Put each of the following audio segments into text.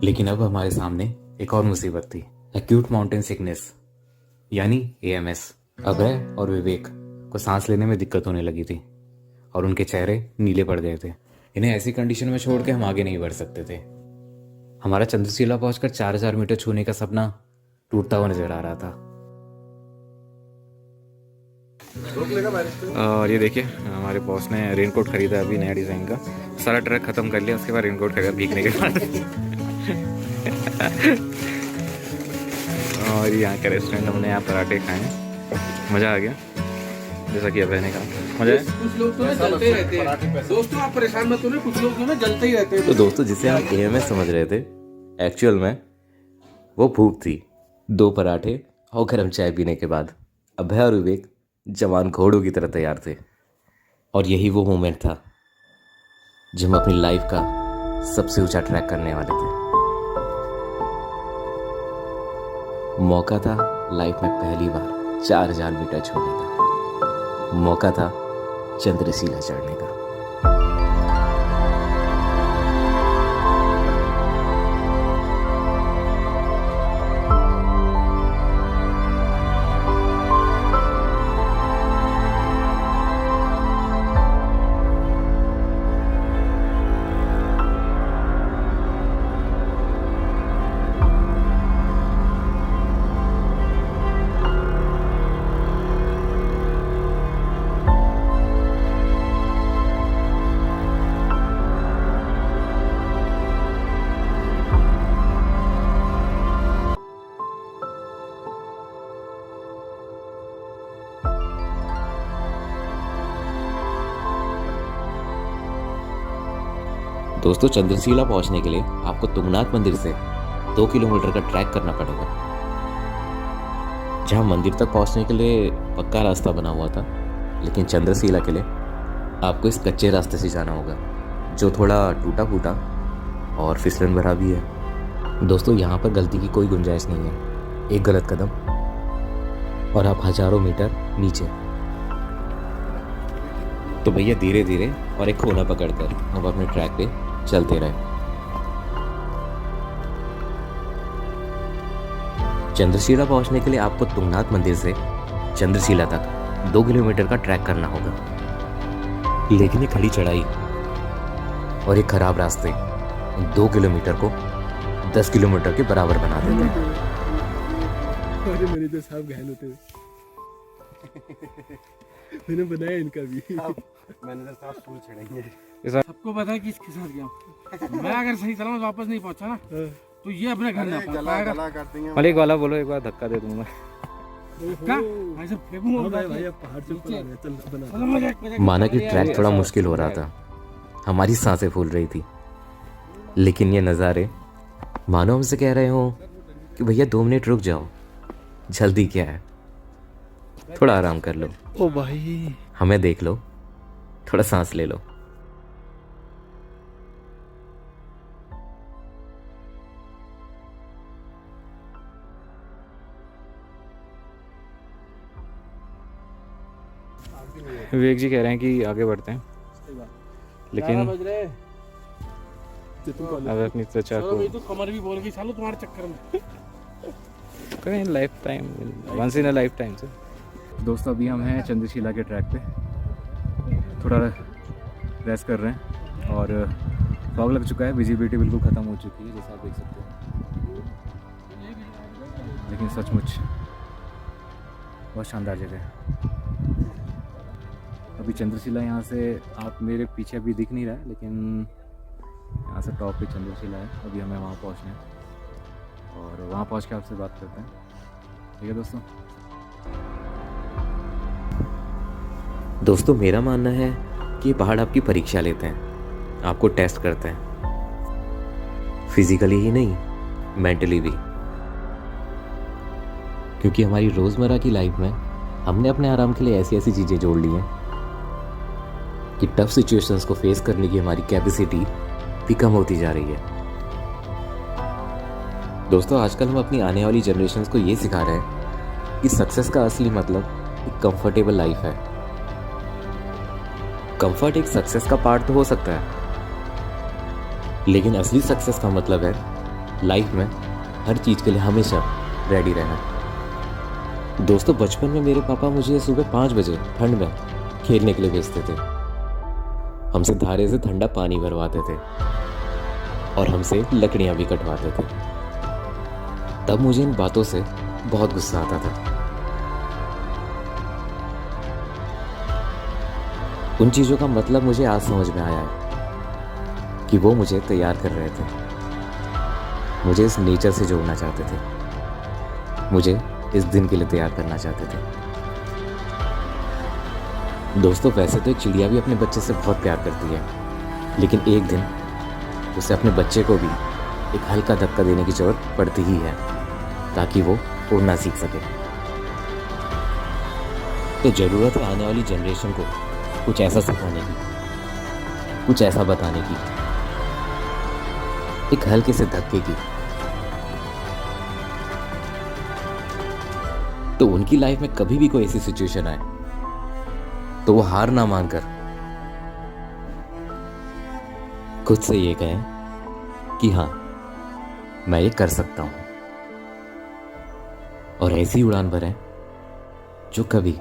लेकिन अब हमारे सामने एक और मुसीबत थी, एक्यूट माउंटेन सिकनेस यानी AMS। अभय और विवेक को सांस लेने में दिक्कत होने लगी थी और उनके चेहरे नीले पड़ गए थे। इन्हें ऐसी कंडीशन में छोड़ के हम आगे नहीं बढ़ सकते थे। हमारा चंद्रशिला पहुंचकर 4000 मीटर छूने का सपना टूटता हुआ नजर आ रहा था। और ये देखिए, हमारे बॉस ने रेनकोट खरीदा अभी नया डिज़ाइन का। सारा ट्रक खत्म कर लिया, उसके बाद रेनकोट खरीदा भीगने के बाद। और यहाँ का रेस्टोरेंट हमने यहाँ पराठे खाए, मज़ा आ गया। जैसा कि अभय ने कहा मज़ा है। कुछ लोग तो जलते ही रहते हैं दोस्तों, आप परेशान मत होना, कुछ लोग जो ना जलते ही रहते हैं। तो दोस्तों, जिसे हम AMS समझ रहे थे, एक्चुअल में वो भूख थी। 2 पराठे और गर्म चाय पीने के बाद अभय और विवेक जवान घोड़ों की तरह तैयार थे। और यही वो मोमेंट था जब हम अपनी लाइफ का सबसे ऊंचा ट्रैक करने वाले थे। मौका था लाइफ में पहली बार 4000 मीटर छोड़ने का। मौका था चंद्रशिला चढ़ने का। दोस्तों, चंद्रशिला पहुंचने के लिए आपको तुंगनाथ मंदिर से 2 किलोमीटर का ट्रैक करना पड़ेगा। जहां मंदिर तक पहुंचने के लिए पक्का रास्ता बना हुआ था, लेकिन चंद्रशिला के लिए आपको इस कच्चे रास्ते से जाना होगा, जो थोड़ा टूटा फूटा और फिसलन भरा भी है। दोस्तों, यहाँ पर गलती की कोई गुंजाइश नहीं है। एक गलत कदम और आप हजारों मीटर नीचे। तो भैया धीरे धीरे और एक कोना पकड़कर हम अपने ट्रैक पे चलते रहे। चंद्रशिला पहुंचने के लिए आपको तुंगनाथ मंदिर से चंद्रशिला तक 2 किलोमीटर का ट्रैक करना होगा। लेकिन ये खड़ी चढ़ाई और ये खराब रास्ते 2 किलोमीटर को 10 किलोमीटर के बराबर बना देते हैं। अरे मेरे तो साहब घायल होते मैंने बनाया इनका भी। मैंने तो साहब फूल चढ़ाएंगे। सबको पता है किसके साथ गया। मैं अगर सही सलामत वापस नहीं पहुंचा ना तो ये अपने घर ना पाएगा। मलिक वाला बोलो, एक बार धक्का दे दूंगा। ऐसे फेंकूंगा भाई, अब पहाड़ से ऊपर आ गए। चल बना। माना कि ट्रैक थोड़ा मुश्किल हो रहा था, हमारी सांसें फूल रही थी, लेकिन ये नज़ारे मानो हमसे कह रहे हो कि भैया 2 मिनट रुक जाओ, जल्दी क्या है, थोड़ा आराम कर लो। ओ भाई, हमें देख लो, थोड़ा सांस ले लो। विवेक जी कह रहे हैं कि आगे बढ़ते हैं, लेकिन अब अपनी त्वचा को तो कमर भी बोल गई सालो तुम्हारे चक्कर में। करें life time, once in a life time से। दोस्तों, अभी हम हैं चंद्रशिला के ट्रैक पे, थोड़ा रेस्ट कर रहे हैं और फॉग लग चुका है, विजिबिलिटी बिल्कुल ख़त्म हो चुकी है, जैसा आप देख सकते हैं। लेकिन सचमुच बहुत शानदार जगह है। अभी चंद्रशिला यहाँ से आप मेरे पीछे अभी दिख नहीं रहा है, लेकिन यहाँ से टॉप पे चंद्रशिला है। अभी हमें वहाँ पहुँचना है और वहाँ पहुँच के आपसे बात करते हैं, ठीक है दोस्तों। दोस्तों, मेरा मानना है कि ये पहाड़ आपकी परीक्षा लेते हैं, आपको टेस्ट करते हैं, फिजिकली ही नहीं, मेंटली भी। क्योंकि हमारी रोज़मर्रा की लाइफ में हमने अपने आराम के लिए ऐसी ऐसी चीज़ें जोड़ ली हैं कि टफ सिचुएशंस को फेस करने की हमारी कैपेसिटी भी कम होती जा रही है। दोस्तों, आजकल हम अपनी आने वाली जनरेशन्स को ये सिखा रहे हैं कि सक्सेस का असली मतलब एक कंफर्टेबल लाइफ है। कंफर्ट एक सक्सेस का पार्ट तो हो सकता है, लेकिन असली सक्सेस का मतलब है लाइफ में हर चीज़ के लिए हमेशा रेडी रहना। दोस्तों, बचपन में मेरे पापा मुझे सुबह 5 बजे ठंड में खेलने के लिए भेजते थे। हमसे धारे से ठंडा पानी भरवाते थे और हमसे लकड़ियाँ भी कटवाते थे। तब मुझे इन बातों से बहुत गुस्सा आता था। उन चीज़ों का मतलब मुझे आज समझ में आया है कि वो मुझे तैयार कर रहे थे, मुझे इस नेचर से जोड़ना चाहते थे, मुझे इस दिन के लिए तैयार करना चाहते थे। दोस्तों, वैसे तो एक चिड़िया भी अपने बच्चे से बहुत प्यार करती है, लेकिन एक दिन उसे अपने बच्चे को भी एक हल्का धक्का देने की जरूरत पड़ती ही है ताकि वो उड़ना सीख सके। तो ज़रूरत है आने वाली जनरेशन को कुछ ऐसा सिखाने की, कुछ ऐसा बताने की, एक हल्के से धक्के की, तो उनकी लाइफ में कभी भी कोई ऐसी सिचुएशन आए तो वो हार ना मानकर खुद से ये कहें कि हाँ, मैं ये कर सकता हूं, और ऐसी उड़ान भरें जो कभी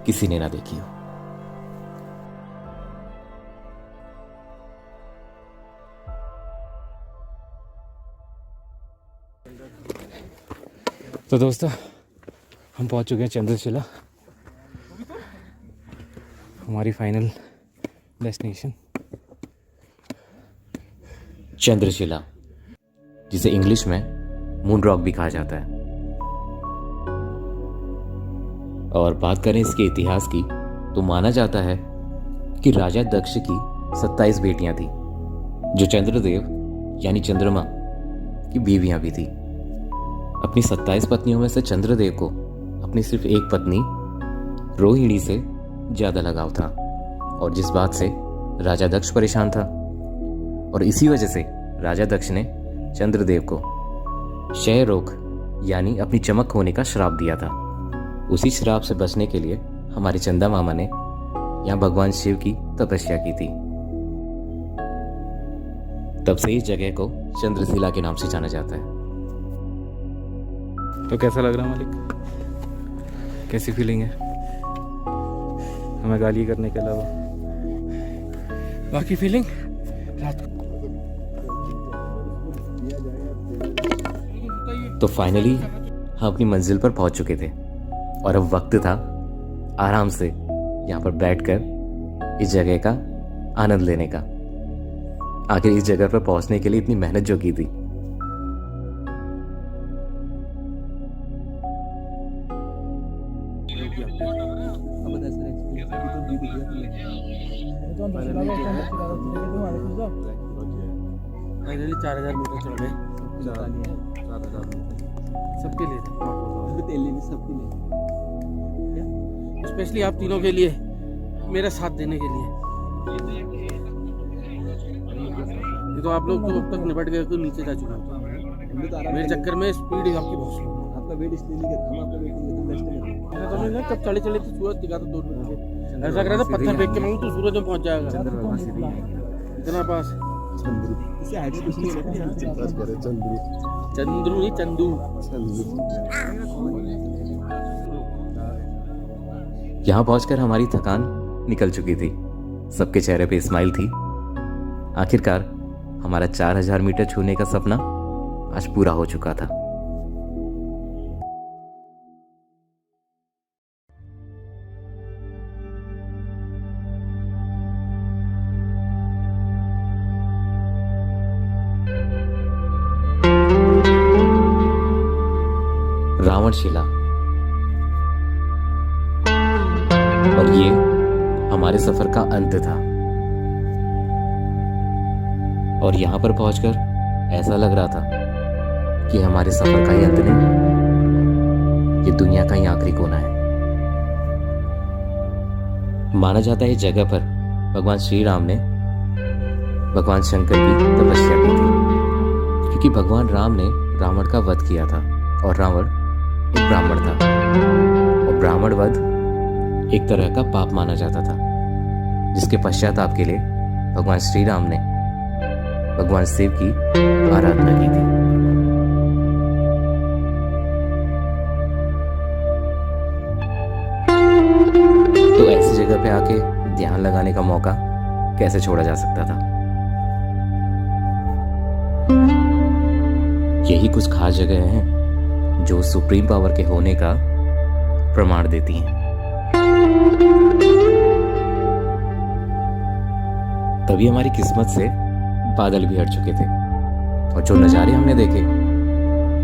किसी ने ना देखी हो। तो दोस्तों, हम पहुंच चुके हैं चंद्रशिला, हमारी फाइनल डेस्टिनेशन। चंद्रशिला, जिसे इंग्लिश में मून रॉक भी कहा जाता है। और बात करें इसके इतिहास की तो माना जाता है कि राजा दक्ष की 27 बेटियां थी, जो चंद्रदेव यानी चंद्रमा की बीवियां भी थी। अपनी 27 पत्नियों में से चंद्रदेव को अपनी सिर्फ एक पत्नी रोहिणी से ज़्यादा लगाव था, और जिस बात से राजा दक्ष परेशान था, और इसी वजह से राजा दक्ष ने चंद्रदेव को क्षय रोग यानी अपनी चमक होने का श्राप दिया था। उसी श्राप से बचने के लिए हमारे चंदा मामा ने यहाँ भगवान शिव की तपस्या की थी। तब से इस जगह को चंद्रशिला के नाम से जाना जाता है। तो कैसा लग रहा है मालिक? कैसी फीलिंग है हमें गाली करने के अलावा? बाकी फीलिंग रात को। तो फाइनली हम अपनी मंजिल पर पहुंच चुके थे, और अब वक्त था आराम से यहाँ पर बैठकर इस जगह का आनंद लेने का। आखिर इस जगह पर पहुंचने के लिए इतनी मेहनत जो की थी। फाइनली 4000 मीटर चढ़ गए। सबके लिए सबके लिए, स्पेशली आप तीनों के लिए, मेरा साथ देने के लिए। ये तो आप लोग तो अब तक निपट गए, तो नीचे जा चुका हूँ। मेरे चक्कर में स्पीड आपकी बहुत स्लो। आपका वेट इसलिए नहीं करता, हम आपका वेट नहीं करते। ऐसा तो नहीं ना, कब चले चले तो सूरज दिखा तो 2 मिनट ऐसा करा था, पत्थर फेंक के मांगू तो सूरज में पहुंच जाएगा इतना पास। चंद्रू नहीं, चंदू। यहाँ पहुंचकर हमारी थकान निकल चुकी थी, सबके चेहरे पे स्माइल थी। आखिरकार हमारा 4000 मीटर छूने का सपना आज पूरा हो चुका था। रावणशिला, और ये हमारे सफर का अंत था। और यहां पर पहुंचकर ऐसा लग रहा था कि हमारे सफर का ही अंत नहीं, ये दुनिया का ही आखिरी कोना है। माना जाता है इस जगह पर भगवान श्री राम ने भगवान शंकर की तपस्या की थी, क्योंकि भगवान राम ने रावण का वध किया था, और रावण एक ब्राह्मण था, और ब्राह्मण वध एक तरह का पाप माना जाता था, जिसके पश्चाताप के लिए भगवान श्री राम ने भगवान शिव की आराधना की थी। तो ऐसी जगह पे आके ध्यान लगाने का मौका कैसे छोड़ा जा सकता था। यही कुछ खास जगह हैं जो सुप्रीम पावर के होने का प्रमाण देती हैं। तभी हमारी किस्मत से बादल भी हट चुके थे और जो नज़ारे हमने देखे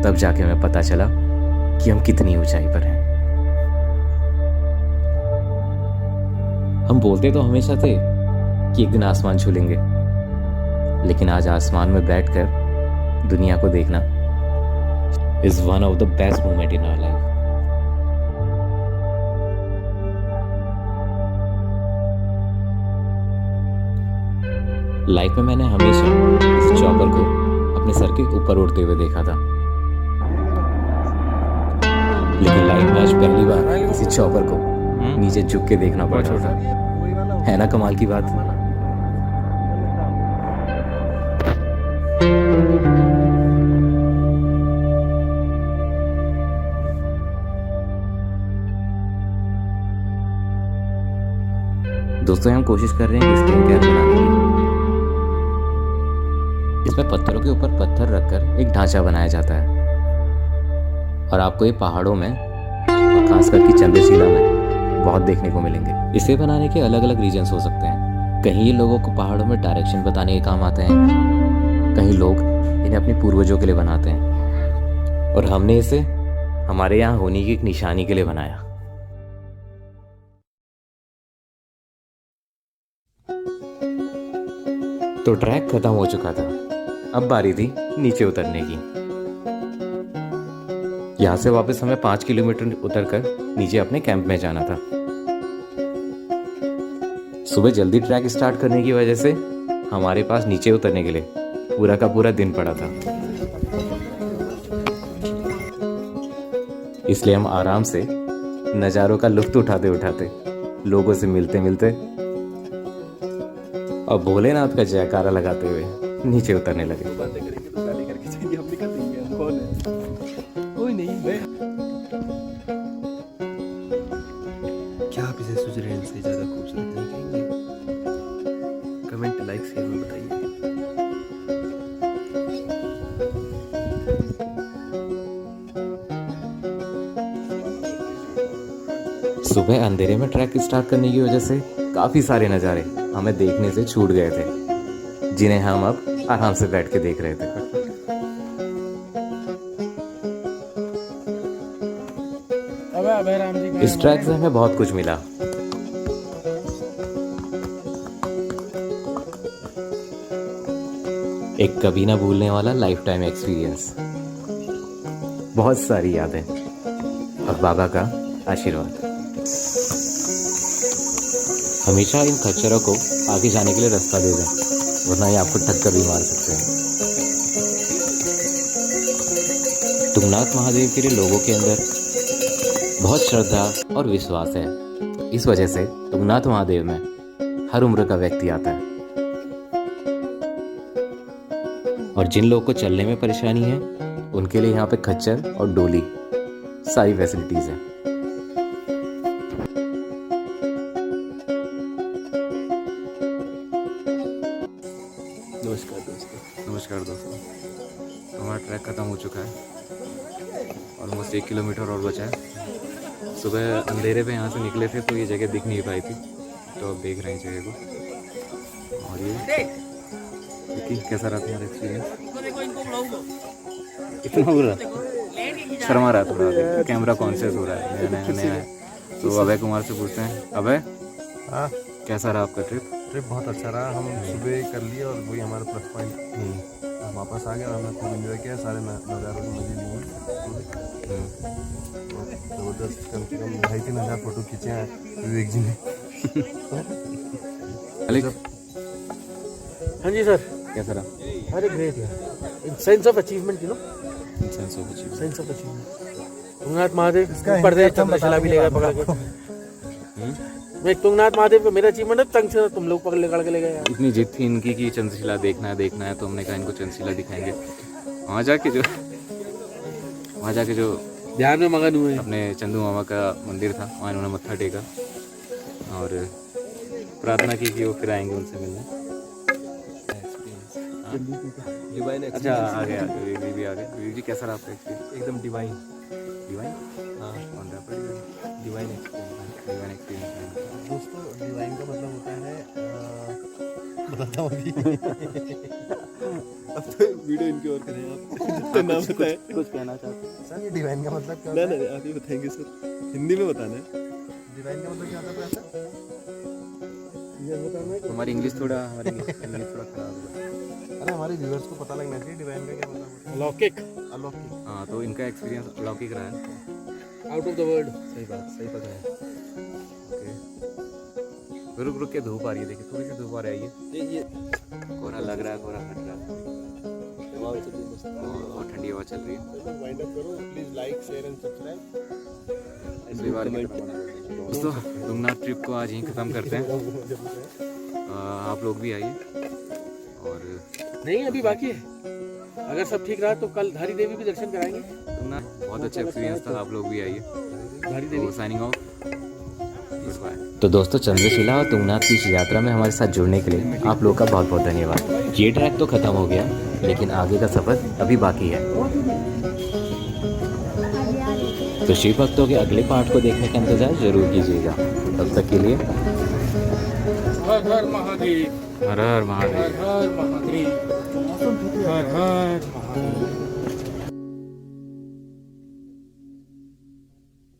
तब जाके हमें पता चला कि हम कितनी ऊंचाई पर हैं। हम बोलते तो हमेशा थे कि एक दिन आसमान छू लेंगे, लेकिन आज आसमान में बैठकर दुनिया को देखना is one of the best moment in our life. Life में मैंने हमेशा इस चॉपर को अपने सर के ऊपर उड़ते हुए देखा था, लेकिन लाइफ में आज पहली बार किसी चॉपर को नीचे झुक के देखना पड़ रहा था। है ना कमाल की बात। दोस्तों हम कोशिश कर रहे हैं कि स्क्रीन कैप बनाने की। इसमें पत्थरों के ऊपर पत्थर रखकर एक ढांचा बनाया जाता है और आपको ये पहाड़ों में और खास करके चंद्रशिला में बहुत देखने को मिलेंगे। इसे बनाने के अलग अलग रीजंस हो सकते हैं। कहीं ये लोगों को पहाड़ों में डायरेक्शन बताने के काम आते हैं, कहीं लोग इन्हें अपने पूर्वजों के लिए बनाते हैं और हमने इसे हमारे यहाँ होने की एक निशानी के लिए बनाया। तो ट्रैक खत्म हो चुका था, अब बारी थी नीचे उतरने की। यहाँ से वापस हमें 5 किलोमीटर उतरकर नीचे अपने कैंप में जाना था। सुबह जल्दी ट्रैक स्टार्ट करने की वजह से हमारे पास नीचे उतरने के लिए पूरा का पूरा दिन पड़ा था, इसलिए हम आराम से नज़ारों का लुत्फ उठाते उठाते, लोगों से मिलते मिलते और भोलेनाथ का जयकारा लगाते हुए नीचे उतरने लगे। बातें करेंगे तो गाली करके जाएंगे, हम निकल देंगे। हम कौन है? कोई नहीं। क्या आप इसे स्विट्जरलैंड से ज़्यादा खूबसूरत नहीं कहेंगे? कमेंट लाइक शेयर में बताइए। सुबह अंधेरे में ट्रैक स्टार्ट करने की वजह से काफ़ी सारे नज़ारे हमें देखने से छूट गए थे, जिन्हें हम अब आराम से बैठ के देख रहे थे। इस ट्रैक से हमें बहुत कुछ मिला। एक कभी ना भूलने वाला लाइफ टाइम एक्सपीरियंस, बहुत सारी यादें और बाबा का आशीर्वाद। हमेशा इन खच्चरों को आगे जाने के लिए रास्ता दे दें, वरना ये आपको टक्कर भी मार सकते हैं। तुंगनाथ महादेव के लिए लोगों के अंदर बहुत श्रद्धा और विश्वास है। इस वजह से तुंगनाथ महादेव में हर उम्र का व्यक्ति आता है और जिन लोगों को चलने में परेशानी है उनके लिए यहाँ पे खच्चर और डोली सारी फैसिलिटीज है। नमस्कार दोस्तों, हमारा ट्रैक ख़त्म हो चुका है। ऑलमोस्ट 1 किलोमीटर और बचा है। सुबह अंधेरे पे यहाँ से निकले थे तो ये जगह दिख नहीं पाई थी, तो अब देख रहे हैं जगह को। और ये देखिए कैसा रहा तुम्हारा एक्सपीरियंस? कितना बुरा, शर्मा रहा थोड़ा, कैमरा कॉन्शियस हो रहा है, नया नया है। तो अभय कुमार से पूछते हैं, अभय हाँ, कैसा रहा आपका ट्रिप? ट्रिप बहुत अच्छा रहा। हम सुबह कर लिए और वही हमारा प्लस पॉइंट। हम वापस आ गए और हमने खूब इन्जॉय किया, सारे नज़ारों की मजे लिए। ज़बरदस्त, कम से कम 2,500-3,000 फोटो खींचे हैं विवेक जी ने। हाँ जी सर, कैसा रहा? अरे ग्रेट यार, sense of achievement, you know, sense of achievement. Sense of achievement. Tungnath Mahadev ऊपर से चंद्रशिला भी लेगा पकड़ के। मैं तुंगनाथ महादेव पे मेरा अचीवमेंट है, तंग से तुम लोग पकड़ के ले गए यार। इतनी जिद थी इनकी कि चंद्रशिला देखना है तो हमने कहा इनको चंद्रशिला दिखाएंगे। वहाँ जाके जो ध्यान में मगन हुए हैं। अपने चंदू मामा का मंदिर था, वहाँ इन्होंने मत्था टेका और प्रार्थना की कि वो फिर आएंगे उनसे मिलने। डिवाइन अच्छा आ गया विवेक भी आ गए। विवेक जी कैसा रहा आपका एक्सपीरियंस? एकदम डिवाइन। डिवाइन हाँ कौन रहा? Divine experience. Divine experience. दोस्तों डिवाइन का मतलब होता है बताता हूँ अभी। अब तो वीडियो इनकी ओर करें आप। जितना नाम पता है कुछ कहना चाहते हैं? सर ये डिवाइन का मतलब क्या होता है? नहीं आप ही बताएंगे सर, हिंदी में बताना है। डिवाइन का मतलब क्या होता है सर? ये बताना है। हमारी इंग्लिश थोड़ा खराब है। अरे हमारे व्यूअर्स को पता लगना चाहिए डिवाइन का क्या मतलब होता है। अलौकिक, अलौकिक। हाँ तो इनका एक्सपीरियंस अलौकिक रहा है। Out of the world. सही बात, सही पता है। ओके रुक के धूप आ रही है, देखिए थोड़ी सी धूप आ रही है। ये कोहरा लग रहा है, कोहरा हट रहा है और ठंडी हवा चल रही है। वाइंड अप करो, please like share and subscribe. पिछली बार दोस्तों तुंगनाथ ट्रिप को आज यहीं ख़त्म करते हैं। आप लोग भी आइए और नहीं अभी बाकी है, अगर सब ठीक रहा तो कल धारी देवी भी दर्शन कराएंगे। तुंगनाथ बहुत अच्छा एक्सपीरियंस था, आप लोग भी आइए। धारी देवी तो साइनिंग ऑफ, बाय। तो दोस्तों चंद्रशिला और तुंगनाथ की इस यात्रा में हमारे साथ जुड़ने के लिए आप लोग का बहुत बहुत धन्यवाद। ये ट्रैक तो ख़त्म हो गया लेकिन आगे का सफ़र अभी बाकी है। तो शिव भक्तों के अगले पार्ट को देखने का इंतजार जरूर कीजिएगा। तब तक के लिए हर हर महादेव, हर हर महादेव। हर हर महादेव, हर हर महादेव।